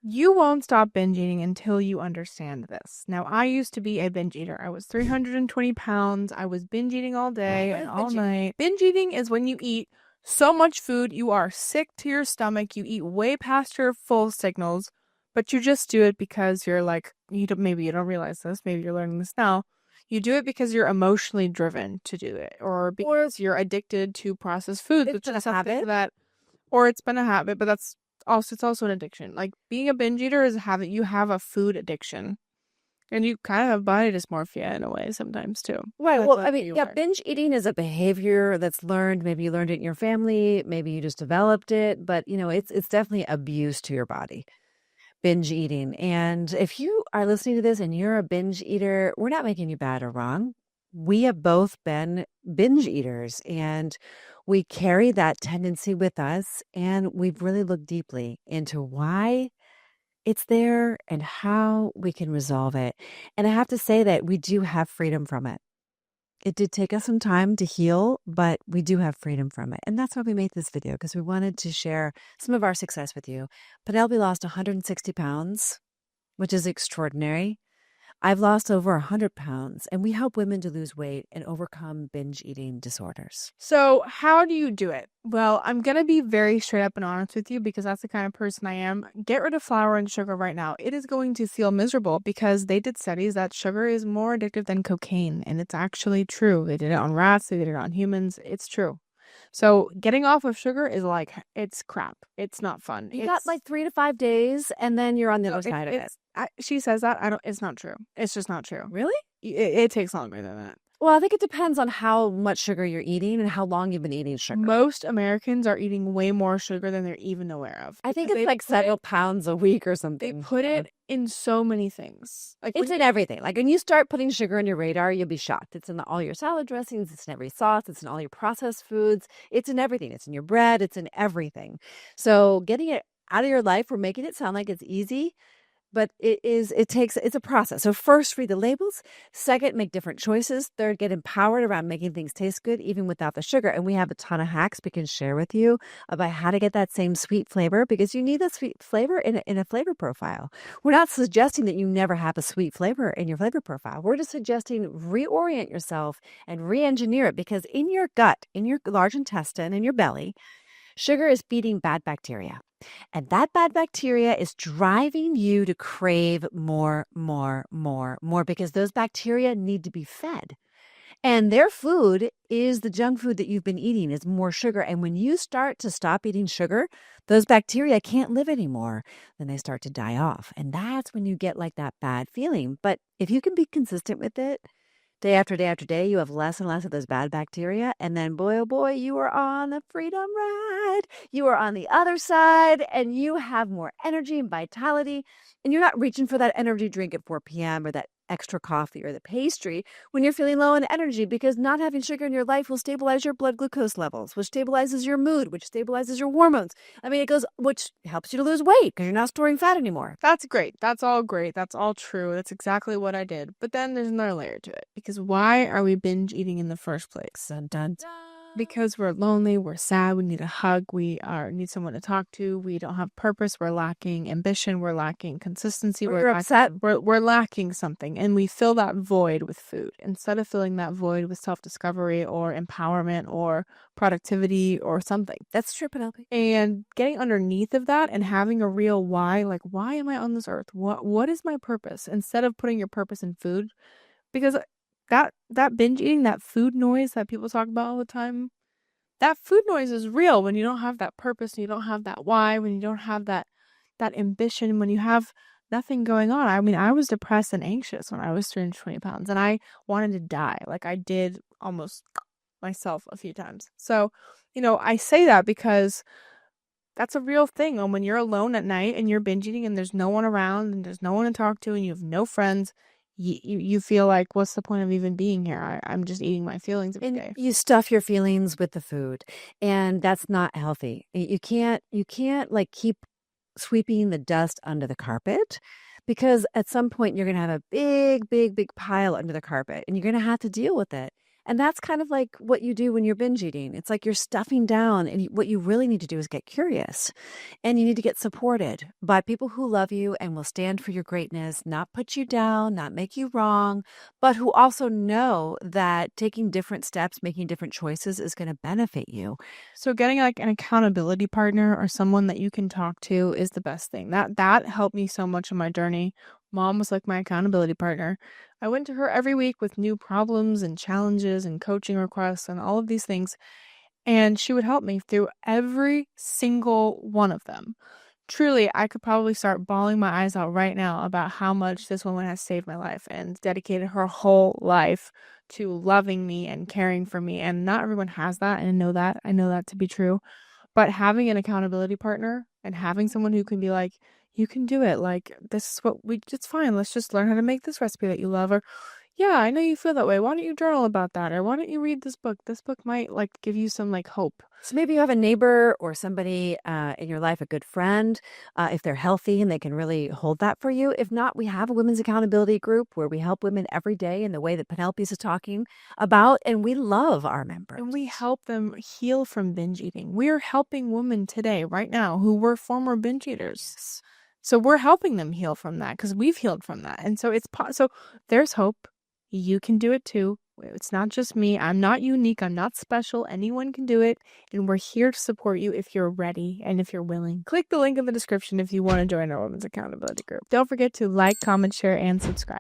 You won't stop binge eating until you understand this. Now, I used to be a binge eater. I was 320 pounds. I was binge eating all day What and is all binge eating? night. Binge eating is when you eat so much food, you are sick to your stomach. You eat way past your full signals, but you just do it because you're like, maybe you don't realize this. Maybe you're learning this now. You do it because you're emotionally driven to do it, or Or because you're addicted to processed foods, it's which been a is something habit. that or it's been a habit, but it's also an addiction. Like being a binge eater is having you have a food addiction. And you kind of have body dysmorphia in a way sometimes too. Right. That's Well, what I mean, you yeah, are. binge eating is a behavior that's learned. Maybe you learned it in your family, maybe you just developed it, but it's definitely abuse to your body. Binge eating. And if you are listening to this and you're a binge eater, we're not making you bad or wrong. We have both been binge eaters and we carry that tendency with us. And we've really looked deeply into why it's there and how we can resolve it. And I have to say that we do have freedom from it. It did take us some time to heal, but we do have freedom from it. And that's why we made this video, because we wanted to share some of our success with you. Penelope lost 160 pounds, which is extraordinary. I've lost over 100 pounds, and we help women to lose weight and overcome binge eating disorders. So, how do you do it? Well, I'm going to be very straight up and honest with you because that's the kind of person I am. Get rid of flour and sugar right now. It is going to feel miserable because they did studies that sugar is more addictive than cocaine, and it's actually true. They did it on rats, they did it on humans. It's true. So, getting off of sugar is like it's crap. It's not fun. You got like 3 to 5 days, and then you're on the No, other side of it. she says that. I don't It's not true. It's just not true. Really? It takes longer than that. Well, I think it depends on how much sugar you're eating and how long you've been eating sugar. Most Americans are eating way more sugar than they're even aware of I think because it's like several pounds a week or they something. put it in so many things. Like It's when in everything. Like when you start putting sugar on your radar, you'll be shocked. It's in all your salad dressings, it's in every sauce, it's in all your processed foods, it's in everything. It's in your bread, it's in everything. So getting it out of your life, we're making it sound like it's easy, but it's a process. So first, read the labels. Second, make different choices. Third, get empowered around making things taste good, even without the sugar. And we have a ton of hacks we can share with you about how to get that same sweet flavor, because you need that sweet flavor in a flavor profile. We're not suggesting that you never have a sweet flavor in your flavor profile. We're just suggesting reorient yourself and re-engineer it, because in your gut, in your large intestine, in your belly, sugar is feeding bad bacteria. And that bad bacteria is driving you to crave more, more, more, more, because those bacteria need to be fed. And their food is the junk food that you've been eating, is more sugar. And when you start to stop eating sugar, those bacteria can't live anymore. Then they start to die off. And that's when you get like that bad feeling. But if you can be consistent with it, day after day after day, you have less and less of those bad bacteria. And then, boy, oh boy, you are on the freedom ride. You are on the other side and you have more energy and vitality. And you're not reaching for that energy drink at 4 p.m. or that extra coffee or the pastry when you're feeling low in energy, because not having sugar in your life will stabilize your blood glucose levels, which stabilizes your mood, which stabilizes your hormones. I mean, which helps you to lose weight because you're not storing fat anymore. That's great. That's all great. That's all true. That's exactly what I did. But then there's another layer to it because why are we binge eating in the first place? Dun, dun, dun. Because we're lonely, we're sad, we need a hug, need someone to talk to, we don't have purpose, we're lacking ambition, we're lacking consistency, Or you're upset. we're lacking something, and we fill that void with food instead of filling that void with self-discovery or empowerment or productivity or something. That's true, Penelope. And getting underneath of that and having a real why, like why am I on this earth? What is my purpose? Instead of putting your purpose in food, because that binge eating, that food noise that people talk about all the time, that food noise is real when you don't have that purpose, and you don't have that why, when you don't have that ambition, when you have nothing going on. I mean, I was depressed and anxious when I was 320 pounds, and I wanted to die. Like I did almost myself a few times. So, I say that because that's a real thing. And when you're alone at night and you're binge eating and there's no one around and there's no one to talk to and you have no friends, you feel like, what's the point of even being here? I'm just eating my feelings every And day. you stuff your feelings with the food, and that's not healthy. You can't like keep sweeping the dust under the carpet, because at some point you're going to have a big, big, big pile under the carpet and you're going to have to deal with it. And that's kind of like what you do when you're binge eating. It's like you're stuffing down, and what you really need to do is get curious. And you need to get supported by people who love you and will stand for your greatness, not put you down, not make you wrong, but who also know that taking different steps, making different choices is going to benefit you. So getting like an accountability partner or someone that you can talk to is the best thing. That helped me so much on my journey. Mom was like my accountability partner. I went to her every week with new problems and challenges and coaching requests and all of these things, and she would help me through every single one of them. Truly, I could probably start bawling my eyes out right now about how much this woman has saved my life and dedicated her whole life to loving me and caring for me. And not everyone has that, and I know that. I know that to be true. But having an accountability partner and having someone who can be like, you can do it. Like, this is it's fine. Let's just learn how to make this recipe that you love. Or, yeah, I know you feel that way. Why don't you journal about that? Or why don't you read this book? This book might like give you some like hope. So maybe you have a neighbor or somebody in your life, a good friend, if they're healthy and they can really hold that for you. If not, we have a women's accountability group where we help women every day in the way that Penelope is talking about, and we love our members. And we help them heal from binge eating. We're helping women today, right now, who were former binge eaters. Yes. So we're helping them heal from that because we've healed from that. And so so there's hope. You can do it too. It's not just me. I'm not unique. I'm not special. Anyone can do it. And we're here to support you if you're ready and if you're willing. Click the link in the description if you want to join our Women's Accountability Group. Don't forget to like, comment, share, and subscribe.